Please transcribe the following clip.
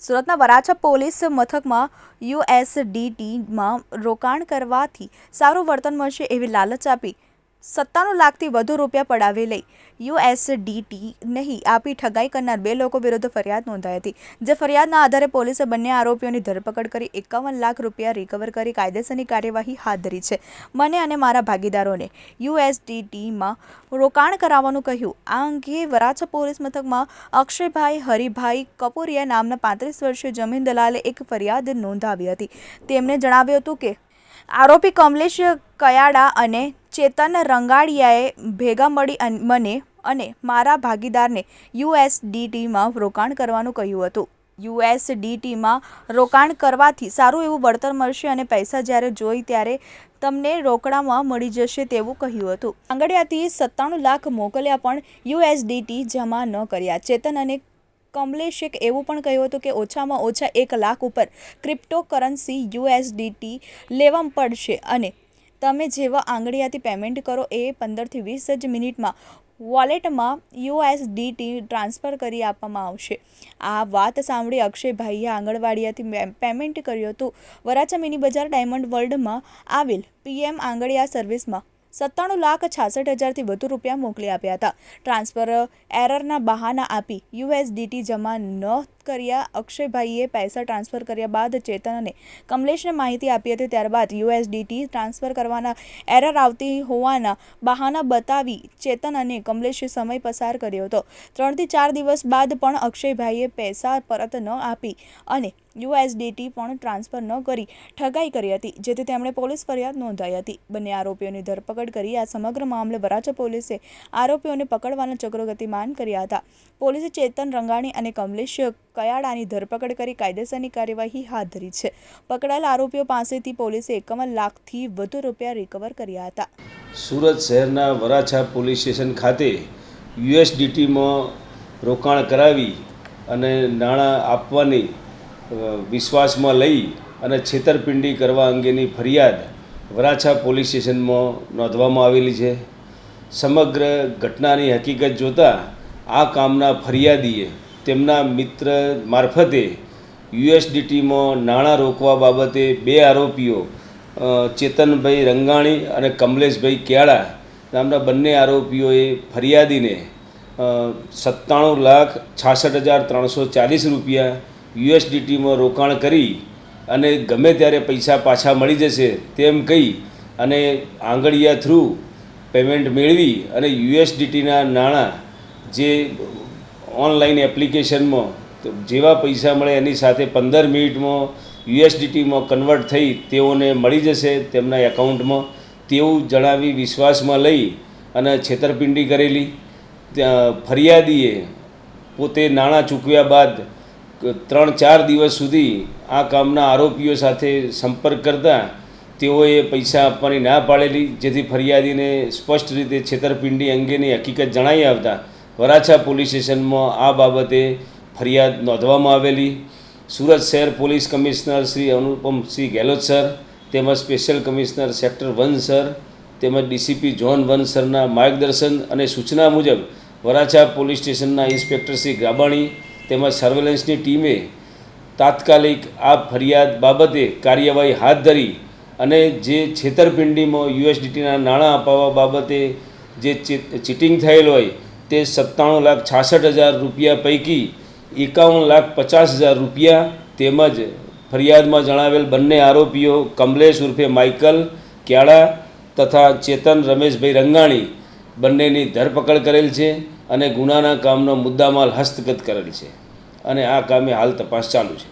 સુરતના વરાછા પોલીસ મથકમાં યુએસડીટીમાં રોકાણ કરવાથી સારું વર્તન મળશે એવી લાલચ આપી 97 લાખથી વધુ રૂપિયા પડાવી લઈ યુએસડીટી નહીં આપી ઠગાઈ કરનાર 2 લોકો વિરુદ્ધ ફરિયાદ નોંધાઈ હતી, જે ફરિયાદના આધારે પોલીસે બંને આરોપીઓની ધરપકડ કરી 51 લાખ રૂપિયા રિકવર કરી કાયદેસરની કાર્યવાહી હાથ ધરી છે. મને અને મારા ભાગીદારોને યુએસડીટીમાં રોકાણ કરાવવાનું કહ્યું. આ અંગે વરાછા પોલીસ મથકમાં અક્ષયભાઈ હરિભાઈ કપૂરિયા નામના 35 વર્ષીય જમીન દલાલે એક ફરિયાદ નોંધાવી હતી. તેમણે જણાવ્યું હતું કે આરોપી કમલેશ કયાડા અને ચેતન રંગાડિયાએ ભેગા મળી મને અને મારા ભાગીદારને યુએસડીટીમાં રોકાણ કરવાનું કહ્યું હતું. યુએસડીટીમાં રોકાણ કરવાથી સારું એવું વળતર મળશે અને પૈસા જ્યારે જોઈ ત્યારે તમને રોકડામાં મળી જશે તેવું કહ્યું હતું. આંગડિયાથી 97 લાખ મોકલ્યા પણ યુએસડીટી જમા ન કર્યા. ચેતન અને કમલેશે એવું પણ કહ્યું હતું કે ઓછામાં ઓછા 1 લાખ ઉપર ક્રિપ્ટોકરન્સી યુએસડીટી લેવા પડશે અને તમે જેવા આંગડિયાથી પેમેન્ટ કરો એ 15 થી 20 જ મિનિટમાં વોલેટમાં યુએસડીટી ટ્રાન્સફર કરી આપવામાં આવશે. આ વાત સાંભળી અક્ષયભાઈએ આંગણવાડીયાથી પેમેન્ટ કર્યું હતું. વરાછા મિની બજાર ડાયમંડ વર્લ્ડમાં આવેલ પીએમ આંગડિયા સર્વિસમાં 97,66,000થી વધુ રૂપિયા મોકલી આપ્યા હતા. ટ્રાન્સફર એરરના બહાના આપી યુએસડીટી જમા ન કર્યા. અક્ષયભાઈએ પૈસા ટ્રાન્સફર કર્યા બાદ ચેતન અને કમલેશને માહિતી આપી હતી. ત્યારબાદ યુએસડીટી ટ્રાન્સફર કરવાના એરર આવતી હોવાના બહાના બતાવી ચેતન અને કમલેશે સમય પસાર કર્યો હતો. 3 થી 4 દિવસ બાદ પણ અક્ષયભાઈએ પૈસા પરત ન આપી અને યુએસડીટી પણ ટ્રાન્સફર ન કરી ઠગાઈ કરી હતી, જેથી તેમણે પોલીસ ફરિયાદ નોંધાઈ હતી. બંને આરોપીઓની ધરપકડ કરી. આ સમગ્ર મામલે વરાછા પોલીસે આરોપીઓને પકડવાના ચક્રો ગતિમાન કર્યા હતા. પોલીસે ચેતન રંગાણી અને કમલેશ કયાડાની ધરપકડ કરી કાયદેસરની કાર્યવાહી હાથ ધરી છે. પકડાયેલા આરોપીઓ પાસેથી પોલીસે 51 લાખથી વધુ રૂપિયા રિકવર કર્યા હતા. સુરત શહેરના વરાછા પોલીસ સ્ટેશન ખાતે યુએસડીટીમાં રોકાણ કરાવી અને નાણાં આપવાની વિશ્વાસમાં લઈ અને છેતરપિંડી કરવા અંગેની ફરિયાદ વરાછા પોલીસ સ્ટેશનમાં નોંધવામાં આવેલી છે. સમગ્ર ઘટનાની હકીકત જોતાં આ કામના ફરિયાદીએ તેમના મિત્ર મારફતે યુએસડીટીમાં નાણાં રોકવા બાબતે 2 આરોપીઓ ચેતનભાઈ રંગાણી અને કમલેશભાઈ કયાડા નામના બંને આરોપીઓએ ફરિયાદીને 97,66,340 રૂપિયા યુએસડીટીમાં રોકાણ કરી અને ગમે ત્યારે પૈસા પાછા મળી જશે તેમ કહી અને આંગડિયા થ્રુ પેમેન્ટ મેળવી અને યુએસડીટીના નાણાં જે ઓનલાઈન એપ્લિકેશનમાં જેવા પૈસા મળે એની સાથે 15 મિનિટમાં યુએસડીટીમાં કન્વર્ટ થઈ તેઓને મળી જશે તેમના એકાઉન્ટમાં તેવું જણાવી વિશ્વાસમાં લઈ અને છેતરપિંડી કરેલી. ફરિયાદીએ પોતે નાણાં ચૂકવ્યા બાદ 3-4 દિવસ સુધી આ કામના આરોપીઓ સાથે સંપર્ક કરતા તેઓએ પૈસા આપવાની ના પાડેલી, જેથી ફરિયાદીને સ્પષ્ટ રીતે છેતરપિંડી અંગેની હકીકત જણાઈ આવતા વરાછા પોલીસ સ્ટેશનમાં આ બાબતે ફરિયાદ નોંધવામાં આવેલી. સુરત શહેર police commissioner Shri Anupamsinh Gehlot sir તેમજ સ્પેશિયલ કમિશનર સેક્ટર 1 સર તેમજ ડીસીપી ઝોન 1 સરના માર્ગદર્શન અને સૂચના મુજબ વરાછા પોલીસ સ્ટેશનના ઇન્સ્પેક્ટર શ્રી ગાબાણી તેમજ સર્વેલન્સની ટીમે તાત્કાલિક આ ફરિયાદ બાબતે કાર્યવાહી હાથ ધરી અને જે છેતરપિંડીમાં યુએસડીટીના નાણાં અપાવવા બાબતે જે ચીટિંગ થયેલ હોય તે 97,66,000 રૂપિયા પૈકી 51,50,000 રૂપિયા તેમજ ફરિયાદમાં જણાવેલ બંને આરોપીઓ કમલેશ ઉર્ફે માઇકલ કયાડા તથા ચેતન રમેશભાઈ રંગાણી બંનેની ધરપકડ કરેલ છે અને ગુનાના કામનો મુદ્દામાલ હસ્તગત કરેલ છે અને આ કામે હાલ તપાસ ચાલુ છે.